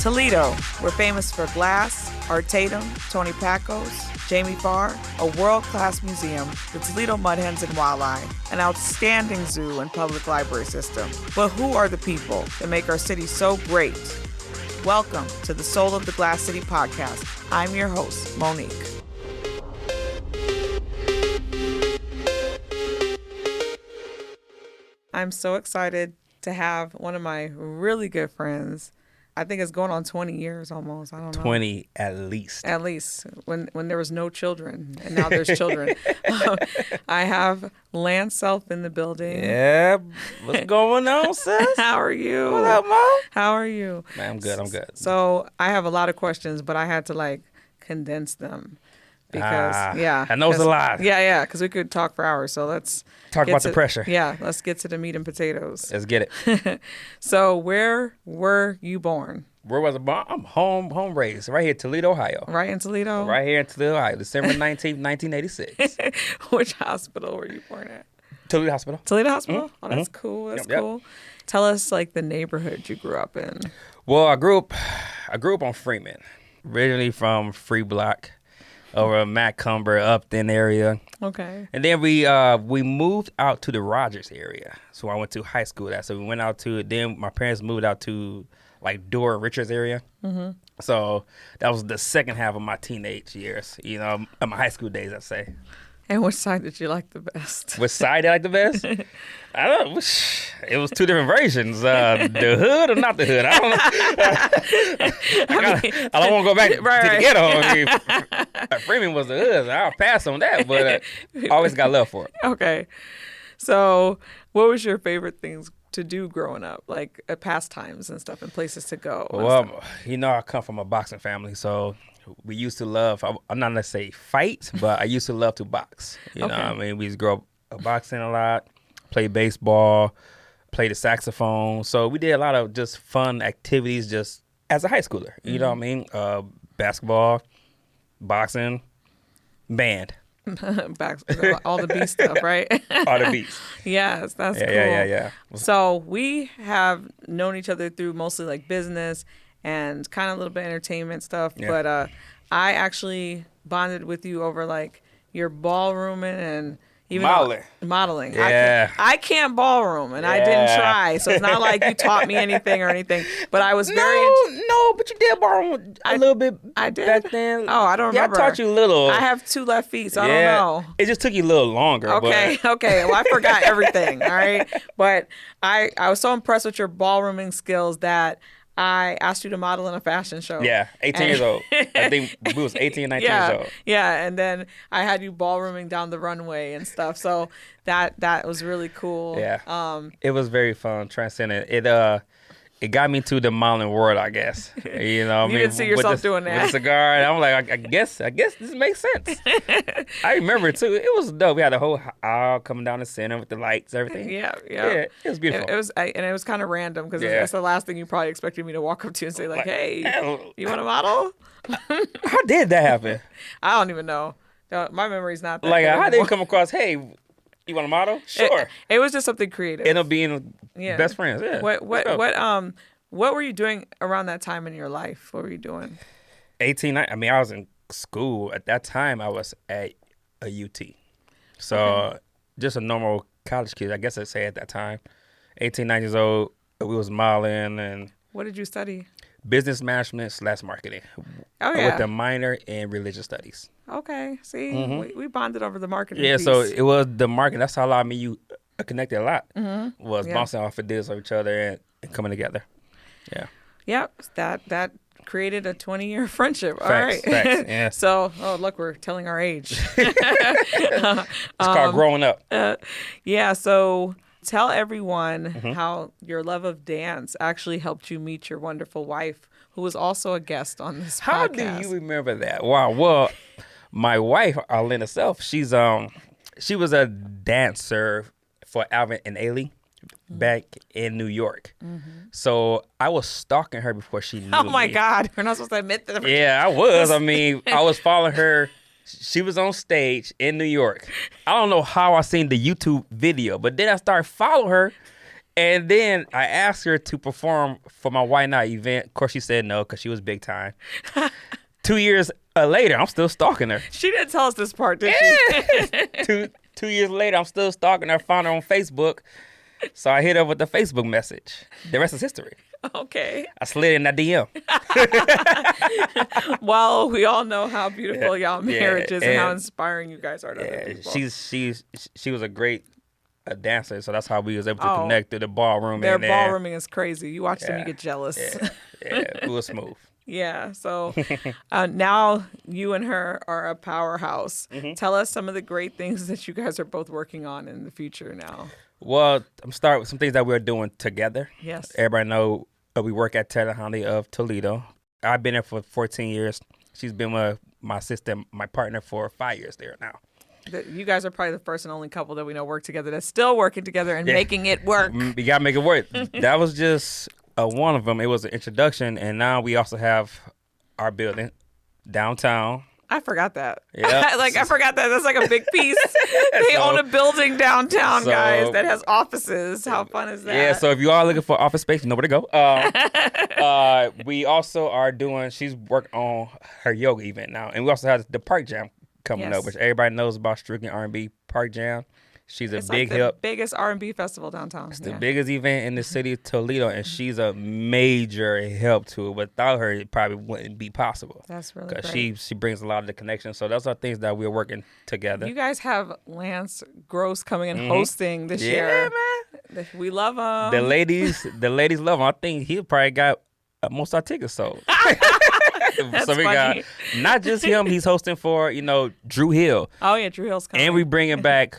Toledo, we're famous for glass, Art Tatum, Tony Pacos, Jamie Farr, a world-class museum, the Toledo Mud Hens and Wildlife, an outstanding zoo and public library system. But who are the people that make our city so great? Welcome to the Soul of the Glass City podcast. I'm your host, Monique. I'm so excited to have one of my really good friends. I think it's going on 20 years almost. I don't know. 20 at least. At least when there was no children, and now there's children. I have Lance Self in the building. Yeah, what's going on, sis? How are you? What up, Mo? How are you? Man, I'm good. I'm good. So I have a lot of questions, but I had to condense them because I know it's a lot. Yeah, because we could talk for hours. So let's talk about the pressure. Yeah, let's get to the meat and potatoes. Let's get it. So where were you born? Where was I born? I'm home raised right here, Toledo, Ohio. Right in Toledo? Right here in Toledo, Ohio, December 19th, 1986. Which hospital were you born at? Toledo Hospital. Toledo Hospital? Mm-hmm. Oh, that's cool. That's cool. Tell us the neighborhood you grew up in. Well, I grew up on Freeman, originally from Free Block, over Macomber, Upton area. Okay. And then we moved out to the Rogers area. So I went to high school there. So we went out to, then my parents moved out to Door, Richards area. Mm-hmm. So that was the second half of my teenage years, of my high school days, I'd say. And which side did you like the best? Which side did I like the best? I don't know. It was two different versions. The hood or not the hood? I don't know. I don't want to go back to the ghetto. I mean, Freeman was the hood. I'll pass on that, but I always got love for it. Okay. So what was your favorite things to do growing up, pastimes and stuff and places to go? Well, I come from a boxing family, so we used to love, I'm not going to say fight, but I used to love to box. You know what I mean? We used to grow up boxing a lot, play baseball, play the saxophone. So we did a lot of just fun activities just as a high schooler. You know what I mean? Basketball, boxing, band. All the beast stuff, right? All the beats. Yes, that's cool. Yeah. So we have known each other through mostly business and kind of a little bit of entertainment stuff. Yeah. But I actually bonded with you over your ballrooming and even modeling. Yeah. I can't ballroom, and I didn't try. So it's not like you taught me anything or anything. But I was but you did ballroom a little bit. I did back then. Oh, I don't remember. I taught you a little. I have two left feet, so I don't know. It just took you a little longer. Okay. Well, I forgot everything. All right, but I was so impressed with your ballrooming skills that I asked you to model in a fashion show. Yeah, 18 years old. I think we was 18, 19 years old. Yeah, and then I had you ballrooming down the runway and stuff. So that was really cool. Yeah. It was very fun, transcendent. It got me to the modeling world, I guess. You didn't see yourself doing that. With a cigar, and I'm like, I guess this makes sense. I remember it too. It was dope. We had a whole aisle coming down the center with the lights, everything. Yeah. It was beautiful. It was kind of random because it's the last thing you probably expected me to walk up to you and say hey, you want to model? How did that happen? I don't even know. My memory's not that good how anymore. Did you come across? Hey, you want to model? Sure. It was just something creative. Ended up being best friends. Yeah. What were you doing around that time in your life? What were you doing? 18. I was in school at that time. I was at a UT, so just a normal college kid, I guess I'd say at that time. 18, 19 years old. We was modeling and. What did you study? Business management / marketing. Oh yeah. With a minor in religious studies. Okay. See, we bonded over the marketing. Yeah, piece. so it was the marketing. That's how you connected a lot. Mm-hmm. Was bouncing off ideas of each other and coming together. Yeah. Yep. That created a 20-year friendship. All facts, right. Facts, yeah. So, look, we're telling our age. It's called growing up. Yeah. So tell everyone how your love of dance actually helped you meet your wonderful wife, who was also a guest on this podcast. How do you remember that? Wow. Well, my wife, Arlene Self, she was a dancer for Alvin and Ailey back in New York. Mm-hmm. So I was stalking her before she knew me. Oh my God. We're not supposed to admit that. Yeah, I was. I mean, I was following her. She was on stage in New York. I don't know how I seen the YouTube video, but then I started following her And then I asked her to perform for my YNOTT event. Of course, she said no because she was big time. 2 years later, I'm still stalking her. She didn't tell us this part, did she? Two years later, I'm still stalking her. Found her on Facebook. So I hit her with the Facebook message. The rest is history. Okay. I slid in that DM. Well, we all know how beautiful y'all marriage is and how inspiring you guys are to other people. She was a great dancer, so that's how we was able to connect through the ballroom. Their ballrooming is crazy. You watch them, you get jealous. It was smooth. Yeah. So now you and her are a powerhouse. Tell us some of the great things that you guys are both working on in the future now. Well, I'm starting with some things that we're doing together. Yes. Everybody know we work at Toledo of Toledo. I've been there for 14 years. She's been my sister, my partner for 5 years there now. You guys are probably the first and only couple that we know work together that's still working together and making it work. We got to make it work. That was just one of them. It was an introduction, and now we also have our building downtown. I forgot that. Yeah. I forgot that. That's like a big piece. They own a building downtown, guys, that has offices. How fun is that? Yeah, so if you are looking for office space, you know where to go. We also are she's working on her yoga event now. And we also have the Park Jam coming up, which everybody knows about, Strictly R&B Park Jam. She's it's big like help. The biggest R&B festival downtown. It's the biggest event in the city of Toledo, and she's a major help to it. Without her, it probably wouldn't be possible. That's really great. Because she brings a lot of the connections. So those are things that we're working together. You guys have Lance Gross coming and hosting this year. Yeah, man. We love him. The ladies love him. I think he probably got most of our tickets sold. That's so we funny. got not just him. He's hosting for Drew Hill. Oh yeah, Drew Hill's coming. And we bringing back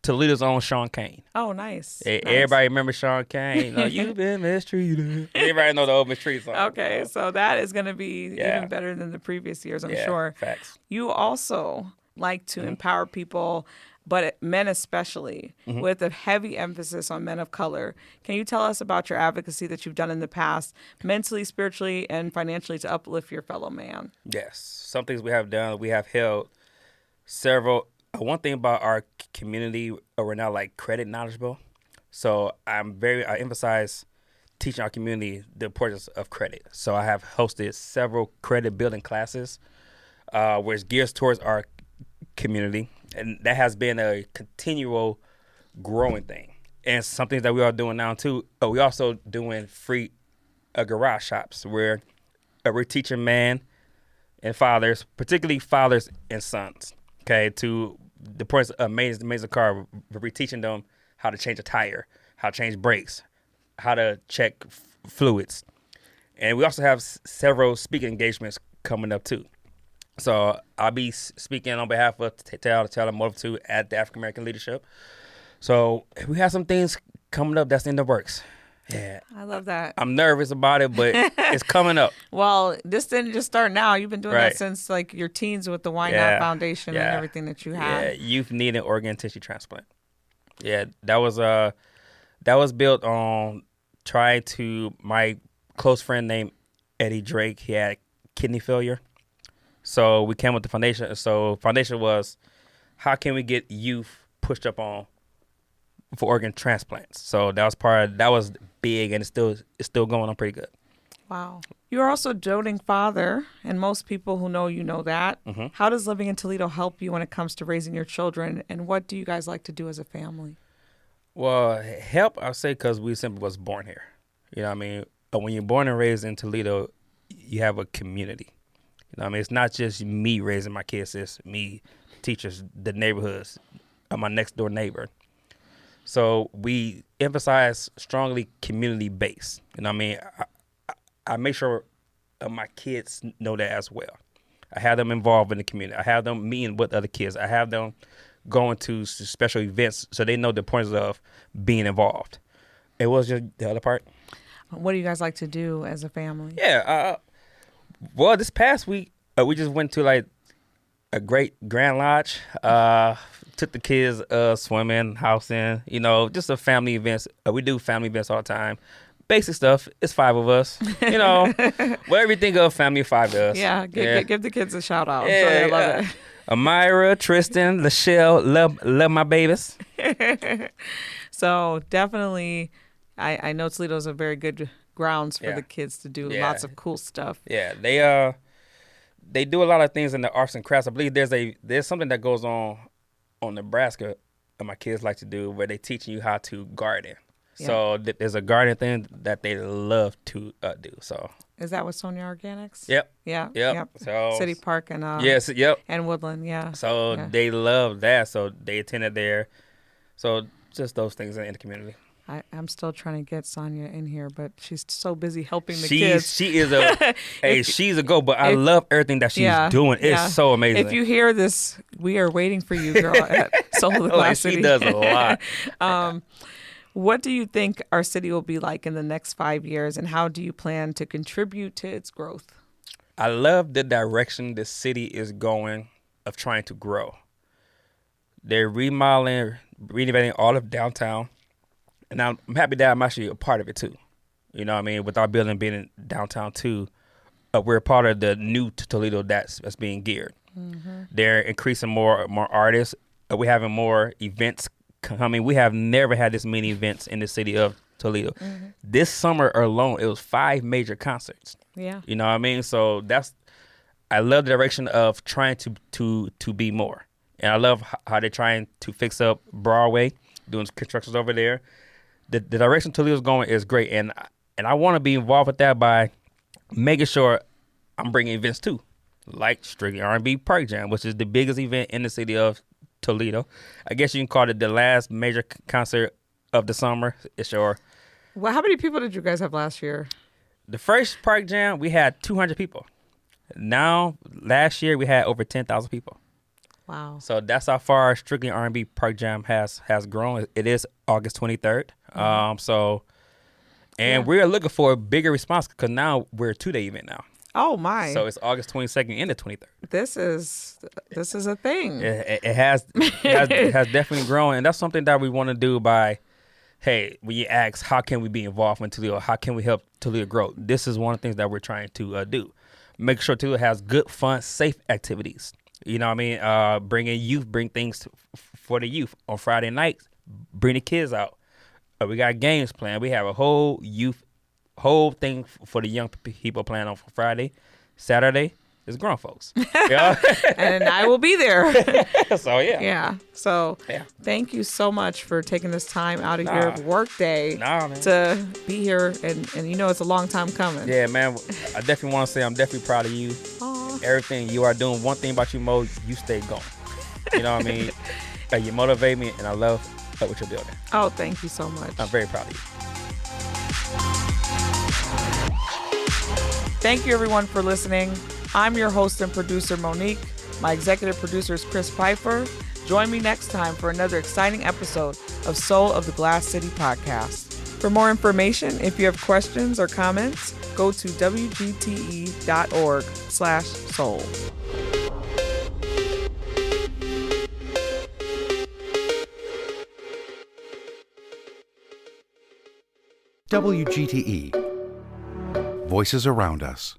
Toledo's own Sean Kane. Oh, nice. Everybody remember Sean Kane. You've been mistreated. Everybody know the old mistreated song. Okay, so that is going to be even better than the previous years, I'm sure. Facts. You also like to empower people, but men especially, with a heavy emphasis on men of color. Can you tell us about your advocacy that you've done in the past, mentally, spiritually, and financially, to uplift your fellow man? Yes. Some things we have done, we have held several. One thing about our community, we're not like credit knowledgeable. So I emphasize teaching our community the importance of credit. So I have hosted several credit building classes where it's geared towards our community. And that has been a continual growing thing. And some things that we are doing now too, we also doing free garage shops where we're teaching men and fathers, particularly fathers and sons, to the importance of amazing car. We're teaching them how to change a tire, how to change brakes, how to check fluids. And we also have several speaking engagements coming up too. So I'll be speaking on behalf of Taylor Multitude at the African American Leadership. So we have some things coming up that's in the works. Yeah, I love that. I'm nervous about it, but it's coming up. Well, this didn't just start now. You've been doing that since like your teens with the YNOTT Foundation and everything that you had. Yeah, youth need an organ and tissue transplant. Yeah, that was built on my close friend named Eddie Drake. He had kidney failure. So we came with the foundation. So foundation was, how can we get youth pushed up on for organ transplants? So that was big, and it's still going on pretty good. Wow. You're also a doting father, and most people who know you know that. How does living in Toledo help you when it comes to raising your children, and what do you guys like to do as a family? Well, help, I'll say, because we simply was born here. You know what I mean? But when you're born and raised in Toledo, you have a community. You know what I mean? It's not just me raising my kids. It's me, teachers, the neighborhoods, my next door neighbor. So we emphasize strongly community-based. You know what I mean? I make sure my kids know that as well. I have them involved in the community. I have them meeting with other kids. I have them going to special events so they know the importance of being involved. It was just the other part. What do you guys like to do as a family? Yeah. Well, this past week, we just went to like a great Grand Lodge. Took the kids swimming, housing, just a family events. We do family events all the time. Basic stuff. It's 5 of us. Whatever you think of family, 5 of us. Yeah, give the kids a shout out. I'm sure they love it. Amira, Tristan, Lachelle, love my babies. So definitely I know Toledo's a very good grounds for Yeah. the kids to do Yeah. lots of cool stuff. Yeah, they do a lot of things in the arts and crafts. I believe there's something that goes on Nebraska that my kids like to do where they teaching you how to garden. Yeah. So there's a garden thing that they love to do. So Is that with Sonia Organics? yep, Yeah. yep. So City Park and yes, yep. and Woodland. Yeah. So Yeah. they love that. So they attended there. So just those things in the community. I'm still trying to get Sonia in here, but she's so busy helping the kids. She is she's a go. But I love everything that she's doing. It's so amazing. If you hear this, we are waiting for you, girl, at Soul of the Glass City. She does a lot. What do you think our city will be like in the next 5 years, and how do you plan to contribute to its growth? I love the direction the city is going of trying to grow. They're remodeling, renovating all of downtown, and I'm happy that I'm actually a part of it too. You know what I mean? With our building being in downtown too, we're part of the new Toledo that's being geared. Mm-hmm. They're increasing more artists. We're having more events coming. We have never had this many events in the city of Toledo. Mm-hmm. This summer alone, it was 5 major concerts. Yeah. You know what I mean? So I love the direction of trying to be more. And I love how they're trying to fix up Broadway, doing constructions over there. The direction Toledo's going is great. And I want to be involved with that by making sure I'm bringing events too, like Strictly R&B Park Jam, which is the biggest event in the city of Toledo. I guess you can call it the last major concert of the summer. Sure. Well, how many people did you guys have last year? The first Park Jam, we had 200 people. Now, last year, we had over 10,000 people. Wow. So that's how far Strictly R&B Park Jam has grown. It is August 23rd. Mm-hmm. We're looking for a bigger response because now we're a 2-day event now. Oh my! So it's August 22nd and the 23rd. This is a thing. It has definitely grown, and that's something that we want to do by, hey, when you ask how can we be involved in Toledo, how can we help Toledo grow? This is one of the things that we're trying to do. Make sure Toledo has good, fun, safe activities. You know what I mean? Bring things for the youth on Friday nights. Bring the kids out. We got games planned. We have a whole thing for the young people planned on Friday. Saturday is grown folks. And I will be there. So, yeah. Yeah. So, Thank you so much for taking this time out of your work day to be here. And it's a long time coming. Yeah, man. I definitely want to say I'm definitely proud of you. Aww. Everything you are doing. One thing about you, Mo, you stay going. You know what I mean? You motivate me, and I love what you're building. Oh, thank you so much. I'm very proud of you. Thank you, everyone, for listening. I'm your host and producer, Monique. My executive producer is Chris Pfeiffer. Join me next time for another exciting episode of Soul of the Glass City podcast. For more information, if you have questions or comments, go to wgte.org/soul. WGTE. Voices around us.